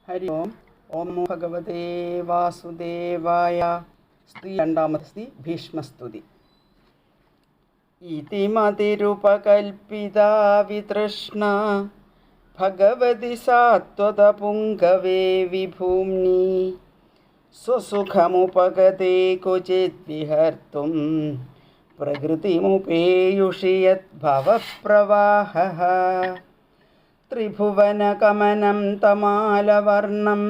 ഹരി ഓം. ഓം നമോ ഭഗവതേ വാസുദേവായ. സ്തുതി. രണ്ടാമത്തെ സ്തുതി ഭീഷ്മസ്തുതി. ഇതി മതിരുപകൽപിതാ വിതൃഷ്ണ ഭഗവതി സാത്വത പുങ്കവേ വിഭൂമ്നി സ്വസുഖമുപഗതേ ക്വചിത് വിഹർത്തും പ്രകൃതിമുപേയുഷി യദ്ഭവപ്രവാഹഃ. ത്രിഭുവനകമനം തമാലവർണം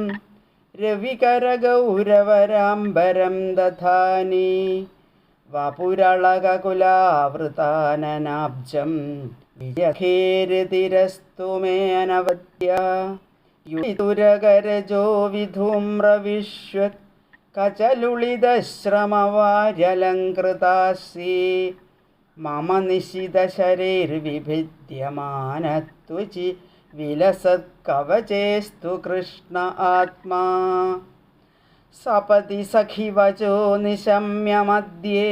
രവികരഗൗരവരാംബരം ദധാനി വപുരളകകുലാവൃതാനനാബ്ജം വിജഖേരതിരസ്തു മേ അനവദ്യ. യുതുരകരജോ വിധൂമ്രവിശ്വത് കചലുളിതശ്രമവാര്യലങ്കൃതാസി മമ നിശിതശരൈർവിഭിദ്യമാനത്വചി വിലസത്കവചേസ്തു കൃഷ്ണ ആത്മാ. സപതി സഖിവചോ നിശമ്യ മധ്യേ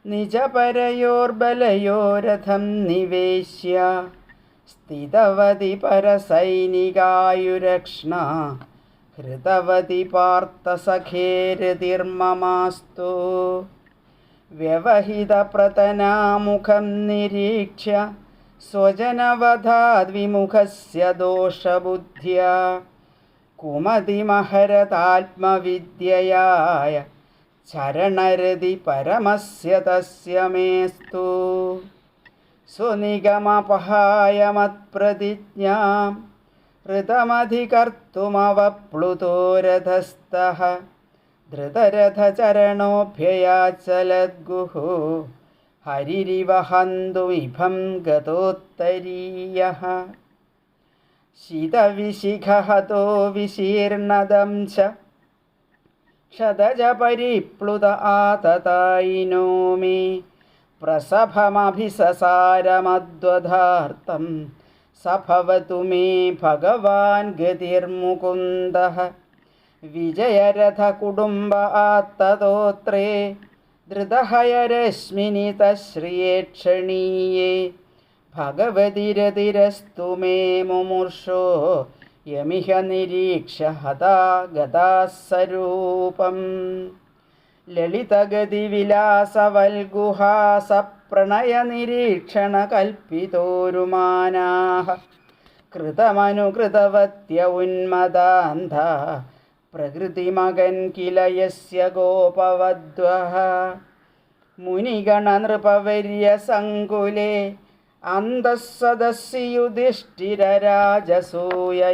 നിജപരയോർബലയോരഥം നിവേശ്യ സ്ഥിതവതി പരസൈനികായുരക്ഷ്ണ ഹൃതവതി പാർത്ഥസഖേരതിർമമാസ്തു. വ്യവഹിതപ്രതനാമുഖം നിരീക്ഷ്യ സ്വജനവധാദ്വിമുഖസ്യ ദോഷബുദ്ധ്യാ കുമതിമഹരതാത്മവിദ്യയായ ചരണരതി പരമസ്യ തസ്യ മേസ്തു. സ്വനിഗമപഹായ മത്പ്രതിജ്ഞാം ഋതമധികർത്തുമവപ്ലുതോ രഥസ്ഥഃ ധൃതരഥചരണോഭ്യയാചലദ്ഗുഹു ഹരിരിവ ഹന്തുമിഭം ഗതോത്തരീയഃ. ശിതവിശിഖഹതോ വിശീർണദംശ ക്ഷതജ പരിപ്ലുത ആതതായിനോ മേ പ്രസഭമഭിസസാരമദ്വധാർത്തം സഭവതു മേ ഭഗവാൻ ഗതിർമുകുന്ദഃ. വിജയരഥകുടുംബ ആത്തതോത്രേ ധൃതഹയരശ്മിനി തശ്രിയേക്ഷണീയേ ഭഗവതിരതിരസ്തു മേ മുമുർഷോ യമിഹ നിരീക്ഷ്യ ഹതാ ഗതാസ്വരൂപം. ലളിതഗതിവിലാസവൽഗുഹാസപ്രണയനിരീക്ഷണകൽപ്പിതോരുമാനാഃ കൃതമനുകൃതവത്യ ഉന്മദാന്ധ പ്രകൃതിമകൻ കില യസ്യ ഗോപവധ്വഃ. മുനിഗണനൃപവര്യസങ്കുലേ അന്തഃസദസ്സി യുധിഷ്ഠിരരാജസൂയ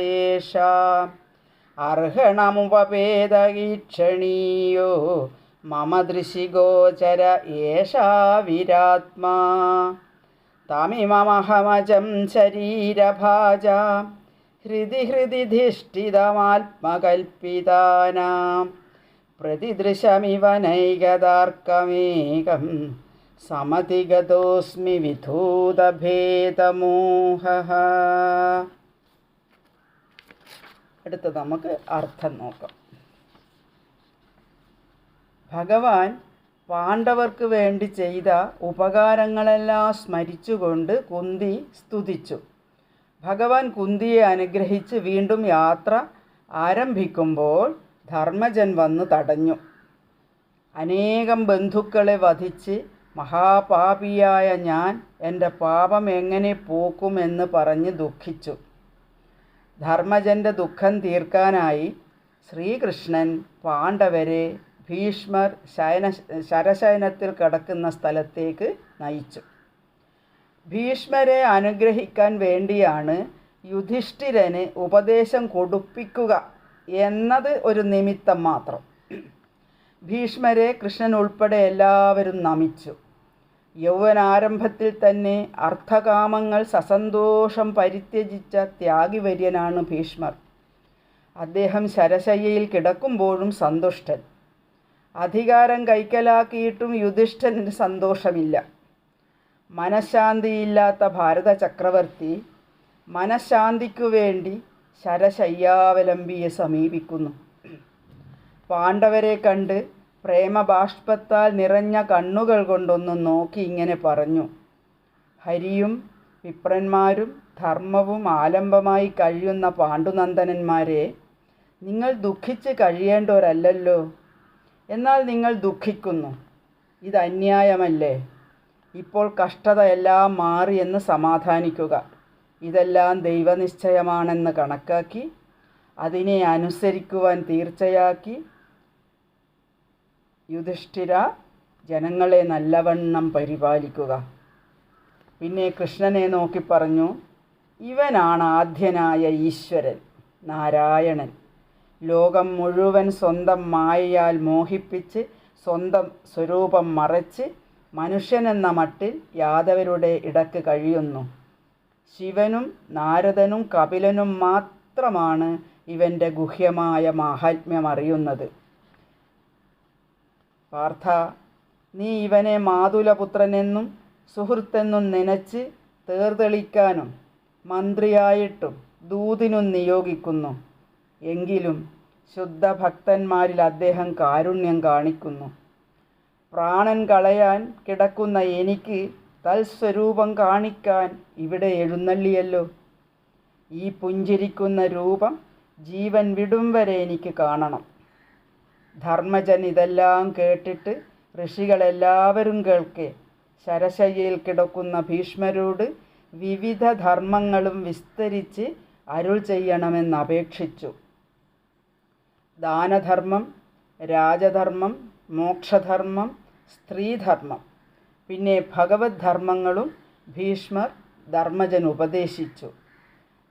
യേഷാം അർഹണമുപപേദീക്ഷണീയോ മമ ദൃശി ഗോചര യേഷാ വിരാത്മാ. തമിമമഹമജം ശരീരഭാജാം ഹൃദി ഹൃദി ധിഷ്ഠിതമാത്മകൽപ്പിതാനാം പ്രതിദൃശമിവ നൈകതാർക്കമേകം സമതിഗതോസ്മി വിധൂതഭേദമോഹഃ. അടുത്ത നമുക്ക് അർത്ഥം നോക്കാം. ഭഗവാൻ പാണ്ഡവർക്ക് വേണ്ടി ചെയ്ത ഉപകാരങ്ങളെല്ലാം സ്മരിച്ചുകൊണ്ട് കുന്തി സ്തുതിച്ചു. ഭഗവാൻ കുന്തിയെ അനുഗ്രഹിച്ച് വീണ്ടും യാത്ര ആരംഭിക്കുമ്പോൾ ധർമ്മജൻ വന്നു തടഞ്ഞു. അനേകം ബന്ധുക്കളെ വധിച്ച് മഹാപാപിയായ ഞാൻ എൻ്റെ പാപം എങ്ങനെ പോക്കുമെന്ന് പറഞ്ഞ് ദുഃഖിച്ചു. ധർമ്മജൻ്റെ ദുഃഖം തീർക്കാനായി ശ്രീകൃഷ്ണൻ പാണ്ഡവരെ ഭീഷ്മർ ശരശയനത്തിൽ കിടക്കുന്ന സ്ഥലത്തേക്ക് നയിച്ചു. ഭീഷ്മരെ അനുഗ്രഹിക്കാൻ വേണ്ടിയാണ് യുധിഷ്ഠിരന് ഉപദേശം കൊടുപ്പിക്കുക എന്നത് ഒരു നിമിത്തം മാത്രം. ഭീഷ്മരെ കൃഷ്ണൻ ഉൾപ്പെടെ എല്ലാവരും നമിച്ചു. യൗവനാരംഭത്തിൽ തന്നെ അർത്ഥകാമങ്ങൾ സസന്തോഷം പരിത്യജിച്ച ത്യാഗിവര്യനാണ് ഭീഷ്മർ. അദ്ദേഹം ശരശയ്യയിൽ കിടക്കുമ്പോഴും സന്തുഷ്ടൻ. അധികാരം കൈക്കലാക്കിയിട്ടും യുധിഷ്ഠിരന് സന്തോഷമില്ല. മനഃശാന്തിയില്ലാത്ത ഭാരത ചക്രവർത്തി മനഃശാന്തിക്കു വേണ്ടി ശരശയ്യാവലംബിയെ സമീപിക്കുന്നു. പാണ്ഡവരെ കണ്ട് പ്രേമബാഷ്പത്താൽ നിറഞ്ഞ കണ്ണുകൾ കൊണ്ടൊന്ന് നോക്കി ഇങ്ങനെ പറഞ്ഞു: ഹരിയും വിപ്രന്മാരും ധർമ്മവും ആലംബമായി കഴിയുന്ന പാണ്ഡുനന്ദനന്മാരെ, നിങ്ങൾ ദുഃഖിച്ച് കഴിയേണ്ടവരല്ലല്ലോ. എന്നാൽ നിങ്ങൾ ദുഃഖിക്കുന്നു. ഇത് അന്യായമല്ലേ? ഇപ്പോൾ കഷ്ടതയെല്ലാം മാറിയെന്ന് സമാധാനിക്കുക. ഇതെല്ലാം ദൈവനിശ്ചയമാണെന്ന് കണക്കാക്കി അതിനെ അനുസരിക്കുവാൻ തീർച്ചയാക്കി യുധിഷ്ഠിര, ജനങ്ങളെ നല്ലവണ്ണം പരിപാലിക്കുക. പിന്നെ കൃഷ്ണനെ നോക്കി പറഞ്ഞു, ഇവനാണ് ആദ്യനായ ഈശ്വരൻ, നാരായണൻ. ലോകം മുഴുവൻ സ്വന്തം മായയാൽ മോഹിപ്പിച്ച് സ്വന്തം സ്വരൂപം മറച്ച് മനുഷ്യനെന്ന മട്ടിൽ യാദവരുടെ ഇടക്ക് കഴിയുന്നു. ശിവനും നാരദനും കപിലനും മാത്രമാണ് ഇവൻ്റെ ഗുഹ്യമായ മാഹാത്മ്യം അറിയുന്നത്. പാർത്ഥ, നീ ഇവനെ മാതുലപുത്രനെന്നും സുഹൃത്തെന്നും നനച്ച് തേർതെളിക്കാനും മന്ത്രിയായിട്ടും ദൂതിനും നിയോഗിക്കുന്നു. എങ്കിലും ശുദ്ധഭക്തന്മാരിൽ അദ്ദേഹം കാരുണ്യം കാണിക്കുന്നു. പ്രാണൻ കളയാൻ കിടക്കുന്ന എനിക്ക് തൽസ്വരൂപം കാണിക്കാൻ ഇവിടെ എഴുന്നള്ളിയല്ലോ. ഈ പുഞ്ചിരിക്കുന്ന രൂപം ജീവൻ വിടും വരെ എനിക്ക് കാണണം. ധർമ്മജൻ ഇതെല്ലാം കേട്ടിട്ട് ഋഷികളെല്ലാവരും കേൾക്കെ ശരശയ്യയിൽ കിടക്കുന്ന ഭീഷ്മരോട് വിവിധ ധർമ്മങ്ങളും വിസ്തരിച്ച് അരുൾ ചെയ്യണമെന്നപേക്ഷിച്ചു. ദാനധർമ്മം, രാജധർമ്മം, മോക്ഷധർമ്മം, സ്ത്രീധർമ്മം, പിന്നെ ഭഗവത് ധർമ്മങ്ങളും ഭീഷ്മർ ധർമ്മജൻ ഉപദേശിച്ചു.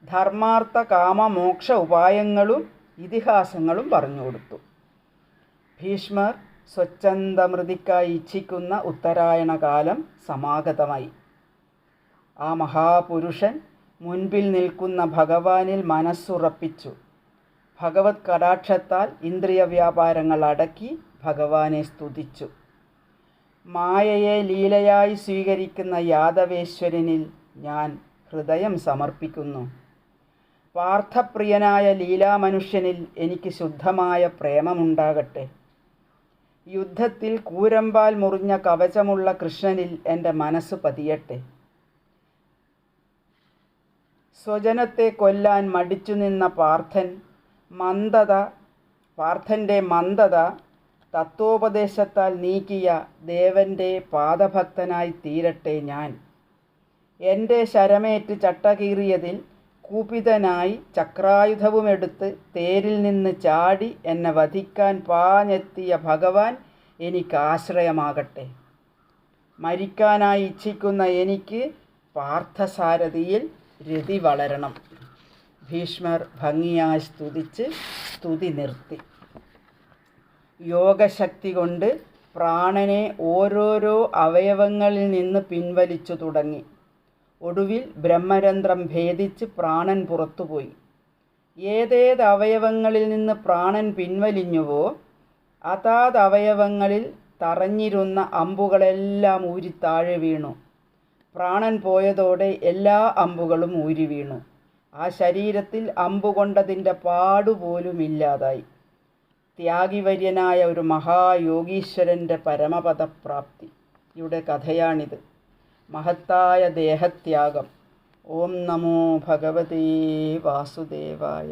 ധർമാർത്ഥ കാമ മോക്ഷ ഉപായങ്ങളും ഇതിഹാസങ്ങളും പറഞ്ഞു കൊടുത്തു. ഭീഷ്മർ സ്വച്ഛന്ദമൃതിക്കായി ഇച്ഛിക്കുന്ന ഉത്തരായണ കാലം സമാഗതമായി. ആ മഹാപുരുഷൻ മുൻപിൽ നിൽക്കുന്ന ഭഗവാനിൽ മനസ്സുറപ്പിച്ചു. ഭഗവത് കടാക്ഷത്താൽ ഇന്ദ്രിയ വ്യാപാരങ്ങൾ അടക്കി ഭഗവാനെ സ്തുതിച്ചു. മായയെ ലീലയായി സ്വീകരിക്കുന്ന യാദവേശ്വരനിൽ ഞാൻ ഹൃദയം സമർപ്പിക്കുന്നു. പാർത്ഥപ്രിയനായ ലീലാമനുഷ്യനിൽ എനിക്ക് ശുദ്ധമായ പ്രേമമുണ്ടാകട്ടെ. യുദ്ധത്തിൽ കൂരമ്പാൽ മുറിഞ്ഞ കവചമുള്ള കൃഷ്ണനിൽ എൻ്റെ മനസ്സ് പതിയട്ടെ. സ്വജനത്തെ കൊല്ലാൻ മടിച്ചു നിന്ന പാർത്ഥൻ്റെ മന്ദത തത്വോപദേശത്താൽ നീക്കിയ ദേവൻ്റെ പാദഭക്തനായി തീരട്ടെ ഞാൻ. എൻ്റെ ശരമേറ്റ് ചട്ടകീറിയതിൽ കൂപിതനായി ചക്രായുധവുമെടുത്ത് തേരിൽ നിന്ന് ചാടി എന്നെ വധിക്കാൻ പാഞ്ഞെത്തിയ ഭഗവാൻ എനിക്ക് ആശ്രയമാകട്ടെ. മരിക്കാനായി ഇച്ഛിക്കുന്ന എനിക്ക് പാർത്ഥസാരഥിയിൽ രതി വളരണം. ഭീഷ്മർ ഭംഗിയായി സ്തുതിച്ച് സ്തുതി നിർത്തി. യോഗശക്തി കൊണ്ട് പ്രാണനെ ഓരോരോ അവയവങ്ങളിൽ നിന്ന് പിൻവലിച്ചു തുടങ്ങി. ഒടുവിൽ ബ്രഹ്മരന്ധ്രം ഭേദിച്ച് പ്രാണൻ പുറത്തുപോയി. ഏതേത് അവയവങ്ങളിൽ നിന്ന് പ്രാണൻ പിൻവലിഞ്ഞുവോ അതാത് അവയവങ്ങളിൽ തറഞ്ഞിരുന്ന അമ്പുകളെല്ലാം ഊരി താഴെ വീണു. പ്രാണൻ പോയതോടെ എല്ലാ അമ്പുകളും ഊരി വീണു. ആ ശരീരത്തിൽ അമ്പുകൊണ്ടതിൻ്റെ പാടുപോലും ഇല്ലാതായി. ത്യാഗിവര്യനായ ഒരു മഹായോഗീശ്വരൻ്റെ പരമപദപ്രാപ്തി യുടെ കഥയാണിത്. മഹത്തായ ദേഹത്യാഗം. ഓം നമോ ഭഗവതേ വാസുദേവായ.